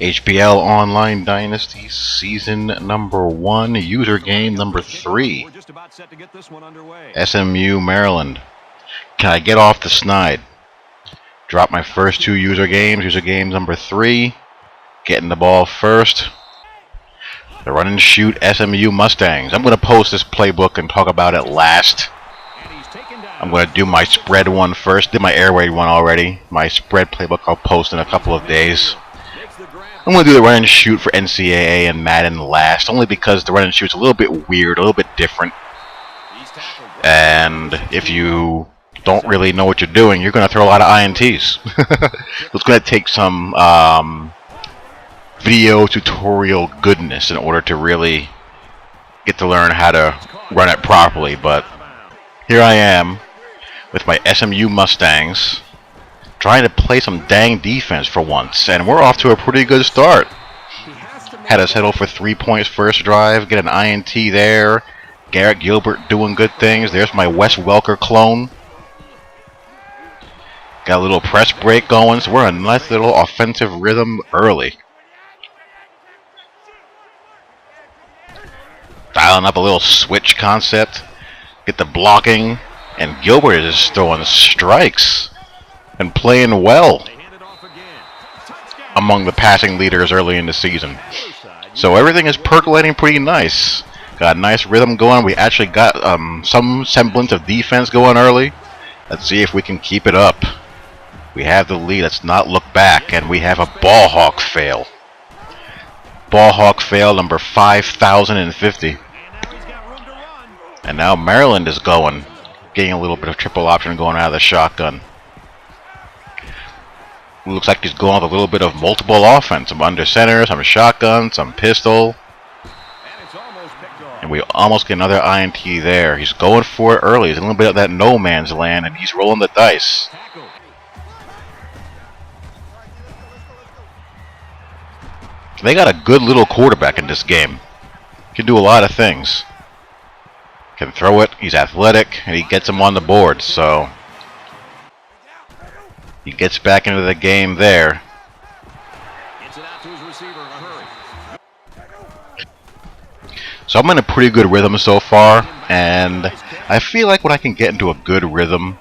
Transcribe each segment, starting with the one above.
HBL Online Dynasty Season number 1, user game number 3. SMU, Maryland. Can I get off the snide? Drop my first 2 user game number 3. Getting the ball first. The run and shoot SMU Mustangs. I'm going to post this playbook and talk about it last. I'm going to do my spread one first. Did my air raid one already. My spread playbook I'll post in a couple of days. I'm going to do the run and shoot for Ncaa and Madden last, only because the run and shoot's a little bit weird, a little bit different. And if you don't really know what you're doing, you're going to throw a lot of INTs. It's going to take some video tutorial goodness in order to really get to learn how to run it properly. But here I am with my SMU Mustangs, trying to play some dang defense for once, and we're off to a pretty good start. Had us settle for 3 points first drive, get an INT there. Garrett Gilbert doing good things. There's my Wes Welker clone. Got a little press break going, so we're in a nice little offensive rhythm early. Dialing up a little switch concept. Get the blocking, and Gilbert is throwing strikes and playing well among the passing leaders early in the season. So everything is percolating pretty nice. Got a nice rhythm going. We actually got some semblance of defense going early. Let's see if we can keep it up. We have the lead. Let's not look back. And we have a ball hawk fail. Ball hawk fail number 5050. And now Maryland is going. Getting a little bit of triple option going out of the shotgun. Looks like he's going with a little bit of multiple offense. Some under center, some shotgun, some pistol. And we almost get another INT there. He's going for it early. He's a little bit of that no man's land, and he's rolling the dice. They got a good little quarterback in this game. Can do a lot of things. Can throw it. He's athletic, and he gets him on the board. So he gets back into the game there. So I'm in a pretty good rhythm so far, and I feel like when I can get into a good rhythm,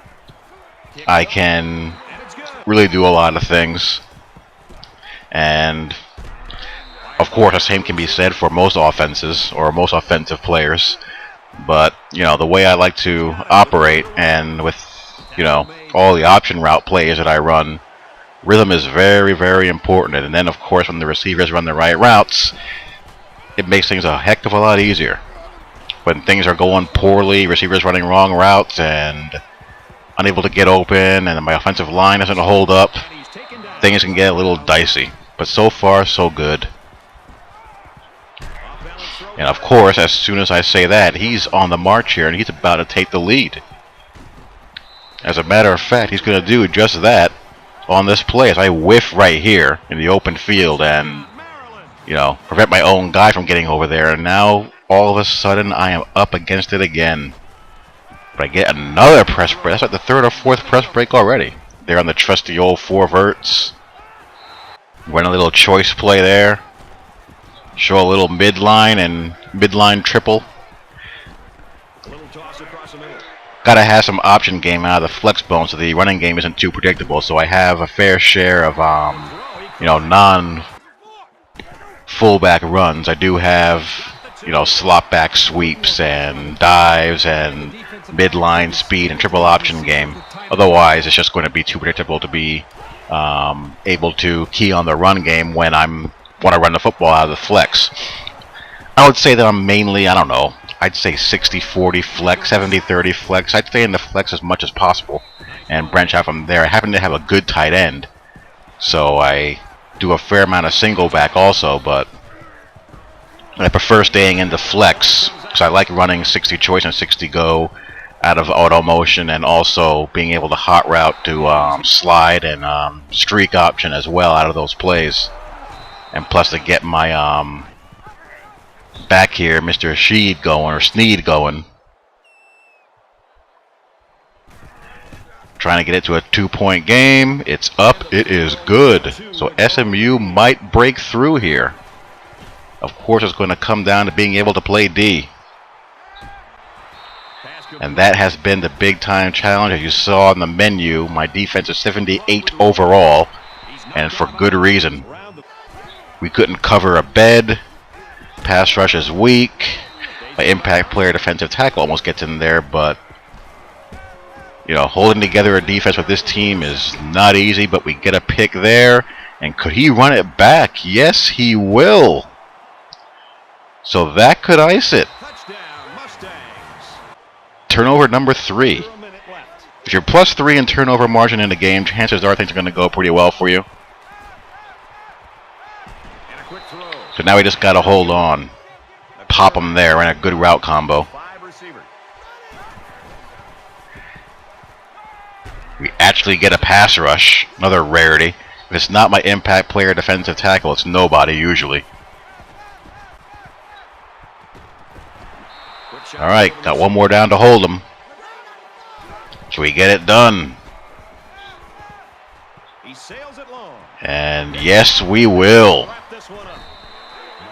I can really do a lot of things. And of course, the same can be said for most offenses or most offensive players. But, you know, the way I like to operate, and with, you know, all the option route plays that I run, rhythm is very, very important. And then, of course, when the receivers run the right routes, it makes things a heck of a lot easier. When things are going poorly, receivers running wrong routes and unable to get open, and my offensive line doesn't hold up, things can get a little dicey. But so far, so good. And of course, as soon as I say that, he's on the march here, and he's about to take the lead. As a matter of fact, he's going to do just that on this play as I whiff right here in the open field and, you know, prevent my own guy from getting over there. And now, all of a sudden, I am up against it again. But I get another press break. That's like the 3rd or 4th press break already. They're on the trusty old 4 verts. Run a little choice play there. Show a little midline and midline triple. Gotta have some option game out of the flex bone so the running game isn't too predictable. So I have a fair share of, you know, non-fullback runs. I do have, you know, slot back sweeps and dives and midline speed and triple option game. Otherwise, it's just going to be too predictable to be able to key on the run game when I'm want to run the football out of the flex. I would say that I'm mainly, I don't know, I'd say 60-40 flex, 70-30 flex. I'd stay in the flex as much as possible and branch out from there. I happen to have a good tight end, so I do a fair amount of single back also, but I prefer staying in the flex because I like running 60 choice and 60 go out of auto motion, and also being able to hot route to slide and streak option as well out of those plays. And plus to get my back here, Mr. Sneed going. Trying to get it to a 2-point game. It's up. It is good. So SMU might break through here. Of course, it's going to come down to being able to play D. And that has been the big time challenge. As you saw on the menu, my defense is 78 overall. And for good reason. We couldn't cover a bed. Pass rush is weak. My impact player defensive tackle almost gets in there, but you know, holding together a defense with this team is not easy, but we get a pick there. And could he run it back? Yes, he will. So that could ice it. Turnover number 3. If you're +3 in turnover margin in the game, chances are things are going to go pretty well for you. So now we just got to hold on. Pop him there, and a good route combo. We actually get a pass rush, another rarity. If it's not my impact player defensive tackle, it's nobody usually. Alright, got one more down to hold him. Can we get it done? And yes, we will.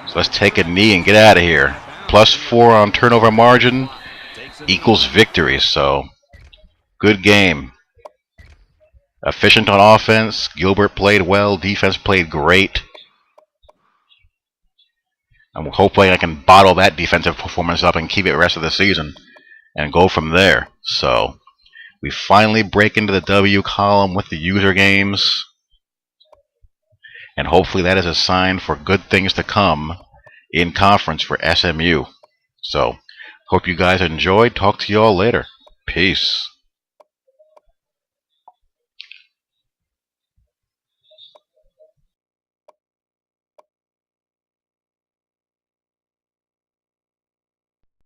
So let's take a knee and get out of here. +4 on turnover margin equals victory, so good game. Efficient on offense. Gilbert played well. Defense played great. I'm hoping I can bottle that defensive performance up and keep it the rest of the season and go from there. So we finally break into the W column with the user games. And hopefully that is a sign for good things to come in conference for SMU. So hope you guys enjoyed. Talk to you all later. Peace.